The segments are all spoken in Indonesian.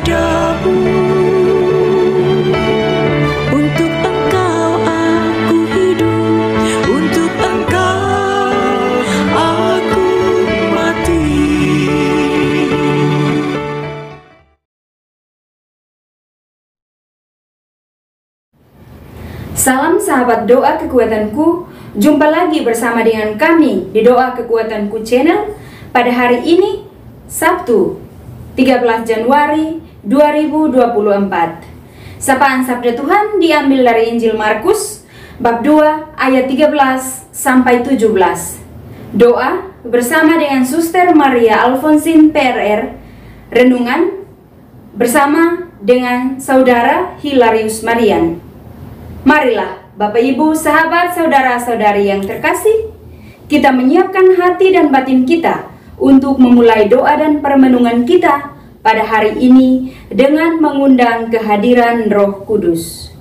kepadamu. Untuk Engkau aku hidup, untuk Engkau aku mati. Salam sahabat doa kekuatanku, jumpa lagi bersama dengan kami di Doa Kekuatanku Channel pada hari ini, Sabtu 13 Januari 2024. Sapaan Sabda Tuhan diambil dari Injil Markus bab 2 ayat 13 sampai 17. Doa bersama dengan Suster Maria Alfonsin PRR, renungan bersama dengan Saudara Hilarius Marian. Marilah Bapak Ibu, sahabat, saudara-saudari yang terkasih, kita menyiapkan hati dan batin kita untuk memulai doa dan permenungan kita pada hari ini dengan mengundang kehadiran Roh Kudus.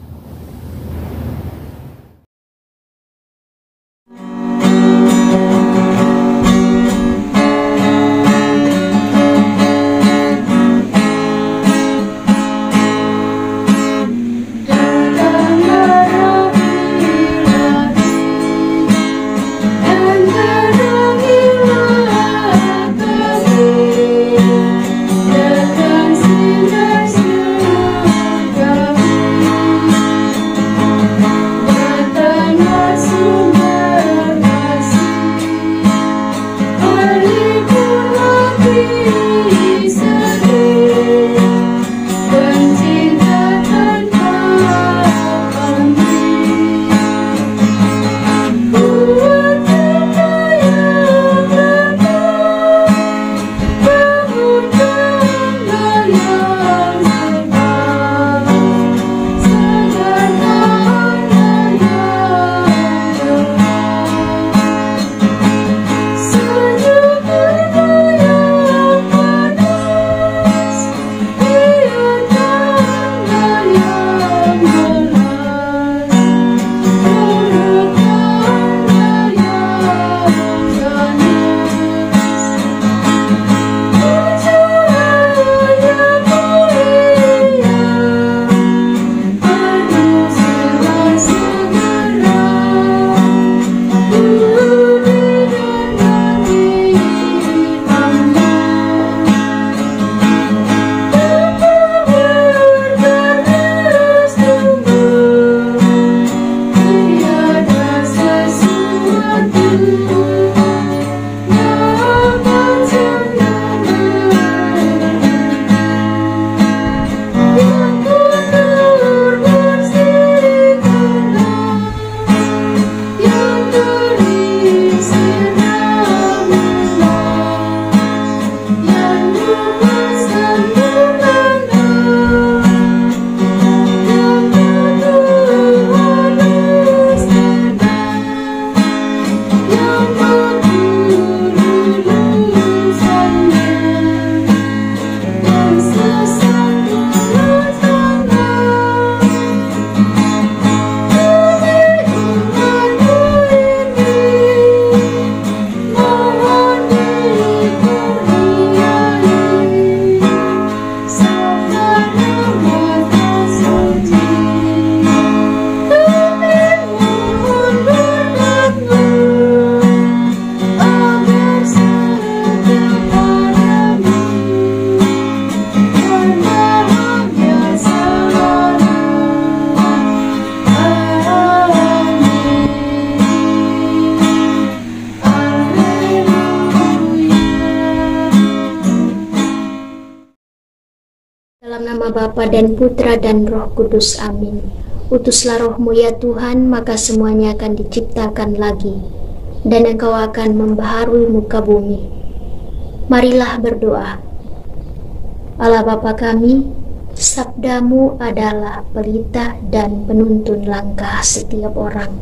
Dalam nama Bapa dan Putra dan Roh Kudus, amin. Utuslah Roh-Mu ya Tuhan, maka semuanya akan diciptakan lagi, dan Engkau akan membaharui muka bumi. Marilah berdoa. Allah Bapa kami, sabda-Mu adalah pelita dan penuntun langkah setiap orang.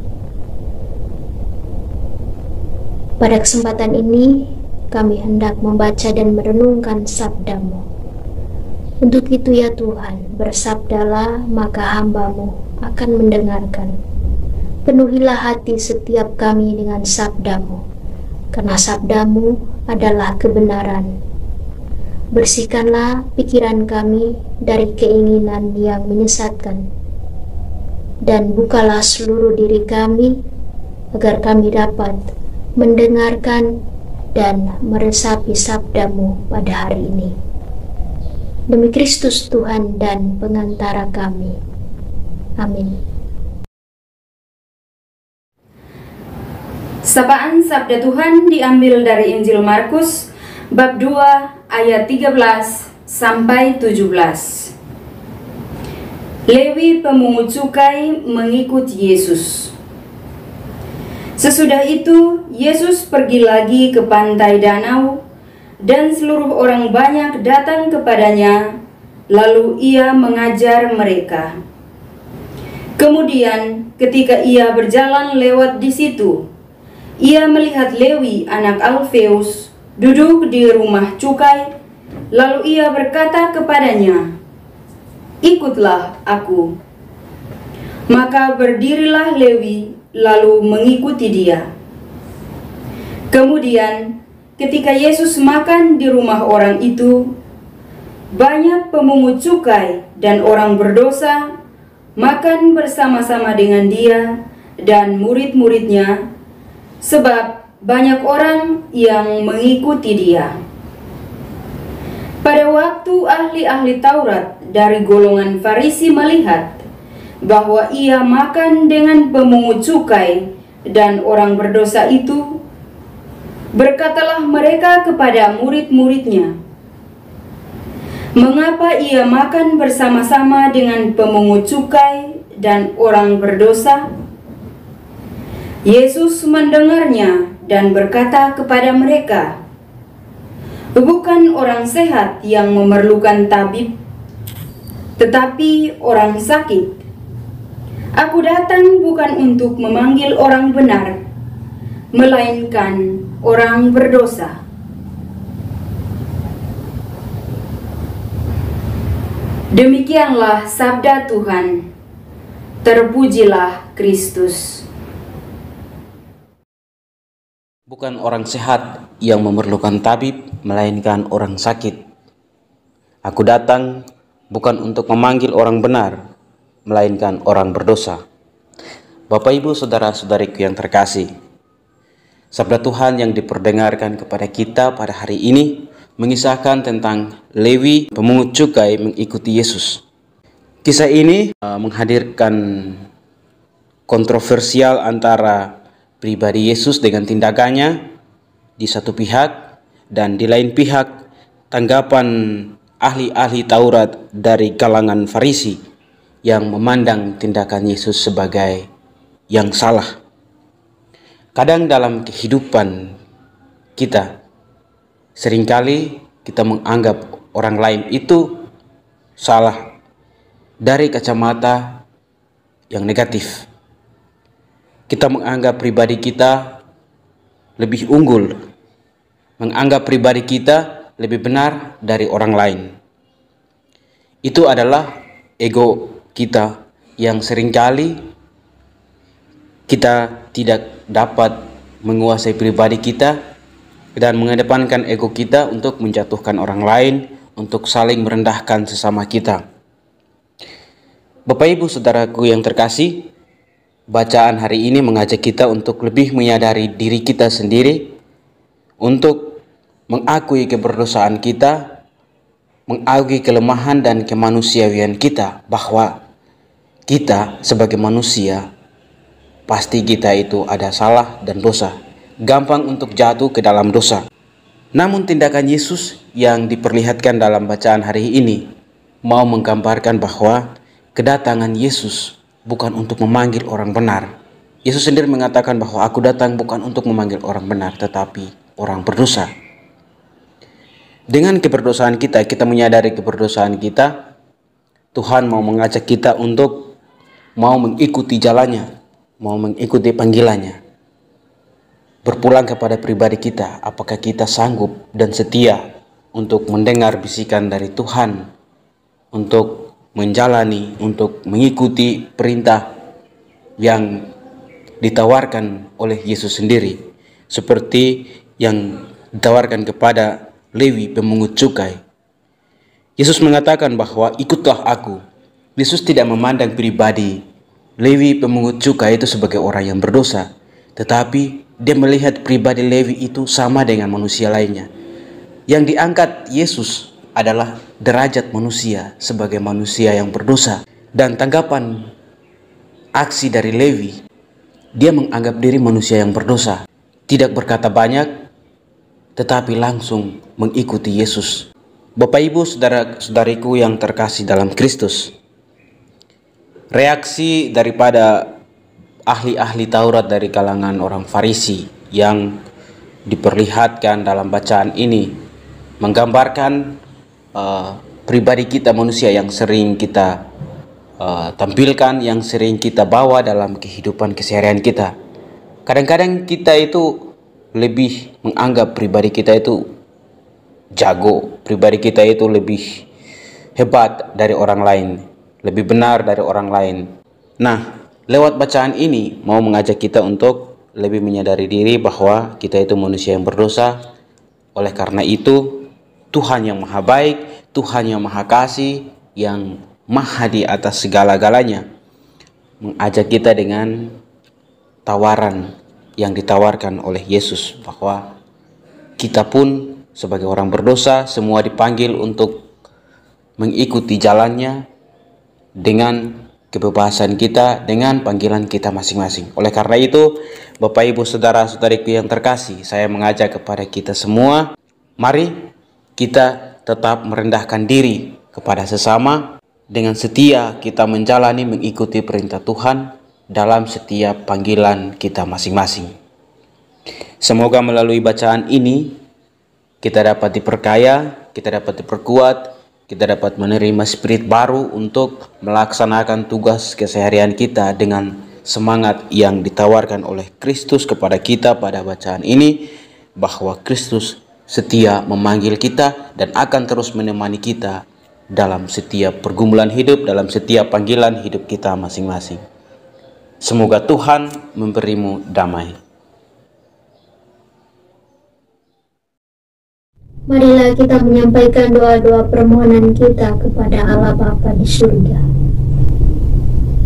Pada kesempatan ini, kami hendak membaca dan merenungkan sabda-Mu. Untuk itu ya Tuhan, bersabdalah, maka hamba-Mu akan mendengarkan. Penuhilah hati setiap kami dengan sabda-Mu, karena sabda-Mu adalah kebenaran. Bersihkanlah pikiran kami dari keinginan yang menyesatkan, dan bukalah seluruh diri kami agar kami dapat mendengarkan dan meresapi sabda-Mu pada hari ini. Demi Kristus Tuhan dan pengantara kami. Amin. Sapaan Sabda Tuhan diambil dari Injil Markus bab 2 ayat 13 sampai 17. Lewi pemungut cukai mengikut Yesus. Sesudah itu, Yesus pergi lagi ke pantai danau, dan seluruh orang banyak datang kepadanya, lalu ia mengajar mereka. Kemudian, ketika ia berjalan lewat di situ, ia melihat Lewi anak Alfeus duduk di rumah cukai, lalu ia berkata kepadanya, "Ikutlah aku." Maka berdirilah Lewi, lalu mengikuti dia. Kemudian, ketika Yesus makan di rumah orang itu, banyak pemungut cukai dan orang berdosa makan bersama-sama dengan dia dan murid-muridnya, sebab banyak orang yang mengikuti dia. Pada waktu ahli-ahli Taurat dari golongan Farisi melihat bahwa ia makan dengan pemungut cukai dan orang berdosa itu, berkatalah mereka kepada murid-muridnya, "Mengapa ia makan bersama-sama dengan pemungut cukai dan orang berdosa?" Yesus mendengarnya dan berkata kepada mereka, "Bukan orang sehat yang memerlukan tabib, tetapi orang sakit. Aku datang bukan untuk memanggil orang benar, melainkan orang berdosa." Demikianlah sabda Tuhan. Terpujilah Kristus. Bukan orang sehat yang memerlukan tabib, melainkan orang sakit. Aku datang bukan untuk memanggil orang benar, melainkan orang berdosa. Bapak, Ibu, saudara-saudariku yang terkasih, sabda Tuhan yang diperdengarkan kepada kita pada hari ini mengisahkan tentang Lewi pemungut cukai mengikuti Yesus. Kisah ini menghadirkan kontroversial antara pribadi Yesus dengan tindakannya di satu pihak, dan di lain pihak tanggapan ahli-ahli Taurat dari kalangan Farisi yang memandang tindakan Yesus sebagai yang salah. Kadang dalam kehidupan kita, seringkali kita menganggap orang lain itu salah dari kacamata yang negatif. Kita menganggap pribadi kita lebih unggul, menganggap pribadi kita lebih benar dari orang lain. Itu adalah ego kita yang seringkali kita tidak dapat menguasai pribadi kita dan mengedepankan ego kita untuk menjatuhkan orang lain, untuk saling merendahkan sesama kita. Bapak, Ibu, saudaraku yang terkasih, bacaan hari ini mengajak kita untuk lebih menyadari diri kita sendiri, untuk mengakui keberdosaan kita, mengakui kelemahan dan kemanusiaan kita, bahwa kita sebagai manusia, pasti kita itu ada salah dan dosa, gampang untuk jatuh ke dalam dosa. Namun tindakan Yesus yang diperlihatkan dalam bacaan hari ini mau menggambarkan bahwa kedatangan Yesus bukan untuk memanggil orang benar. Yesus sendiri mengatakan bahwa aku datang bukan untuk memanggil orang benar, tetapi orang berdosa. Dengan keberdosaan kita, kita menyadari keberdosaan kita, Tuhan mau mengajak kita untuk mau mengikuti jalannya, mau mengikuti panggilannya. Berpulang kepada pribadi kita, apakah kita sanggup dan setia untuk mendengar bisikan dari Tuhan, untuk menjalani, untuk mengikuti perintah yang ditawarkan oleh Yesus sendiri, seperti yang ditawarkan kepada Lewi pemungut cukai. Yesus mengatakan bahwa ikutlah aku. Yesus tidak memandang pribadi Lewi pemungut cukai itu sebagai orang yang berdosa, tetapi dia melihat pribadi Lewi itu sama dengan manusia lainnya. Yang diangkat Yesus adalah derajat manusia sebagai manusia yang berdosa. Dan tanggapan aksi dari Lewi, dia menganggap diri manusia yang berdosa, tidak berkata banyak, tetapi langsung mengikuti Yesus. Bapak Ibu, saudara-saudariku yang terkasih dalam Kristus, reaksi daripada ahli-ahli Taurat dari kalangan orang Farisi yang diperlihatkan dalam bacaan ini menggambarkan pribadi kita, manusia yang sering kita tampilkan, yang sering kita bawa dalam kehidupan keseharian kita. Kadang-kadang kita itu lebih menganggap pribadi kita itu jago, pribadi kita itu lebih hebat dari orang lain, lebih benar dari orang lain. Nah, lewat bacaan ini mau mengajak kita untuk lebih menyadari diri bahwa kita itu manusia yang berdosa. Oleh karena itu, Tuhan yang maha baik, Tuhan yang maha kasih, yang maha di atas segala-galanya, mengajak kita dengan tawaran yang ditawarkan oleh Yesus, bahwa kita pun sebagai orang berdosa semua dipanggil untuk mengikuti jalannya dengan kebebasan kita, dengan panggilan kita masing-masing. Oleh karena itu, Bapak Ibu saudara-saudariku yang terkasih, saya mengajak kepada kita semua, mari kita tetap merendahkan diri kepada sesama, dengan setia kita menjalani mengikuti perintah Tuhan dalam setiap panggilan kita masing-masing. Semoga melalui bacaan ini kita dapat diperkaya, kita dapat diperkuat, kita dapat menerima spirit baru untuk melaksanakan tugas keseharian kita dengan semangat yang ditawarkan oleh Kristus kepada kita pada bacaan ini, bahwa Kristus setia memanggil kita dan akan terus menemani kita dalam setiap pergumulan hidup, dalam setiap panggilan hidup kita masing-masing. Semoga Tuhan memberimu damai. Marilah kita menyampaikan doa-doa permohonan kita kepada Allah Bapa di surga.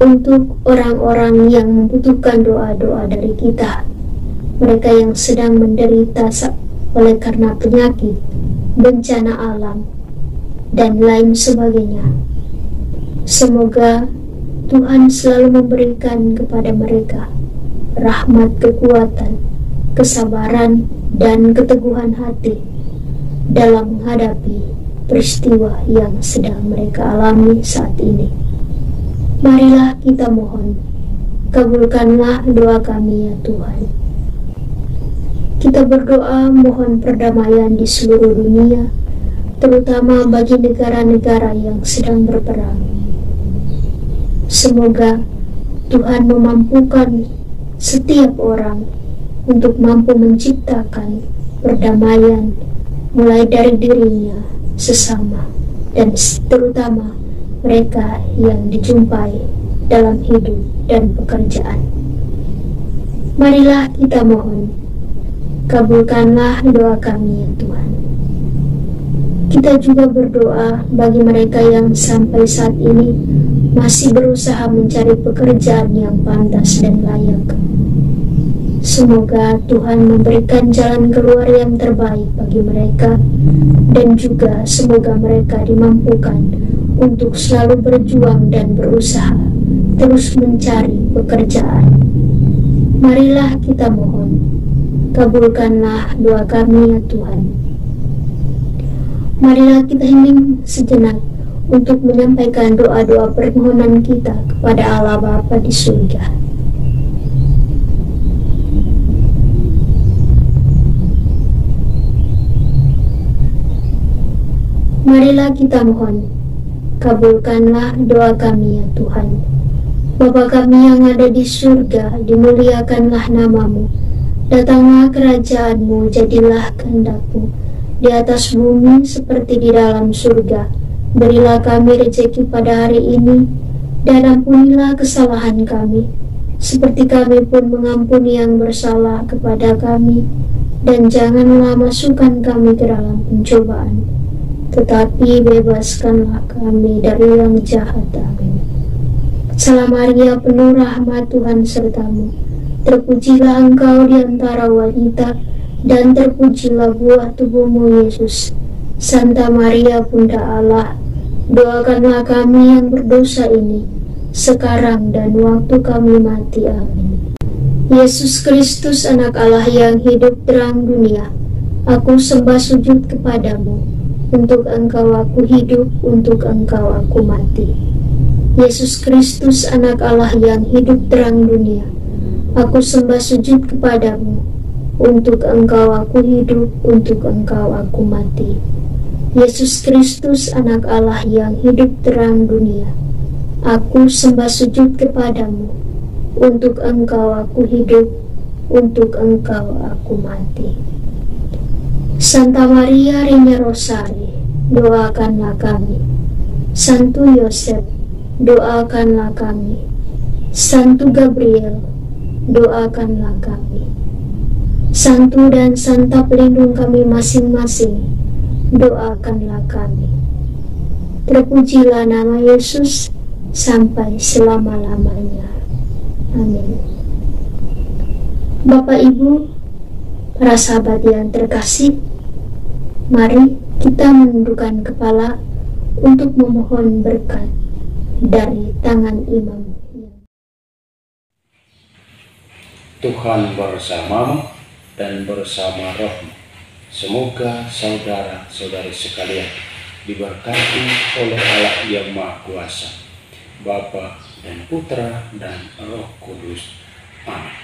Untuk orang-orang yang membutuhkan doa-doa dari kita, mereka yang sedang menderita oleh karena penyakit, bencana alam, dan lain sebagainya. Semoga Tuhan selalu memberikan kepada mereka rahmat, kekuatan, kesabaran, dan keteguhan hati dalam menghadapi peristiwa yang sedang mereka alami saat ini. Marilah kita mohon, kabulkanlah doa kami ya Tuhan. Kita berdoa mohon perdamaian di seluruh dunia, terutama bagi negara-negara yang sedang berperang. Semoga Tuhan memampukan setiap orang untuk mampu menciptakan perdamaian, mulai dari dirinya sesama dan terutama mereka yang dijumpai dalam hidup dan pekerjaan. Marilah kita mohon, kabulkanlah doa kami ya Tuhan. Kita juga berdoa bagi mereka yang sampai saat ini masih berusaha mencari pekerjaan yang pantas dan layak. Semoga Tuhan memberikan jalan keluar yang terbaik bagi mereka, dan juga semoga mereka dimampukan untuk selalu berjuang dan berusaha terus mencari pekerjaan. Marilah kita mohon, kabulkanlah doa kami ya Tuhan. Marilah kita hening sejenak untuk menyampaikan doa-doa permohonan kita kepada Allah Bapa di surga. Marilah kita mohon, kabulkanlah doa kami ya Tuhan. Bapa kami yang ada di surga, dimuliakanlah namamu. Datanglah kerajaan-Mu, jadilah kehendak-Mu di atas bumi seperti di dalam surga. Berilah kami rezeki pada hari ini, dan ampunilah kesalahan kami, seperti kami pun mengampuni yang bersalah kepada kami. Dan janganlah masukkan kami ke dalam pencobaan, tetapi bebaskanlah kami dari yang jahat. Amin. Salam Maria, penuh rahmat, Tuhan sertamu. Terpujilah engkau di antara wanita, dan terpujilah buah tubuhmu, Yesus. Santa Maria, Bunda Allah, doakanlah kami yang berdosa ini, sekarang dan waktu kami mati. Amin. Yesus Kristus, anak Allah yang hidup terang dunia, aku sembah sujud kepadamu. Untuk engkau aku hidup, untuk engkau aku mati. Yesus Kristus, anak Allah yang hidup terang dunia, aku sembah sujud kepadamu. Untuk engkau aku hidup, untuk engkau aku mati. Yesus Kristus, anak Allah yang hidup terang dunia, aku sembah sujud kepadamu. Untuk engkau aku hidup, untuk engkau aku mati. Santa Maria Reina Rosari, doakanlah kami. Santo Yosef, doakanlah kami. Santo Gabriel, doakanlah kami. Santo dan Santa pelindung kami masing-masing, doakanlah kami. Terpujilah nama Yesus sampai selama-lamanya. Amin. Bapak, Ibu, para sahabat yang terkasih, mari kita menundukkan kepala untuk memohon berkat dari tangan imam. Tuhan bersamamu dan bersama rohmu. Semoga saudara-saudari sekalian diberkati oleh Allah yang Maha Kuasa, Bapa dan Putra dan Roh Kudus. Amin.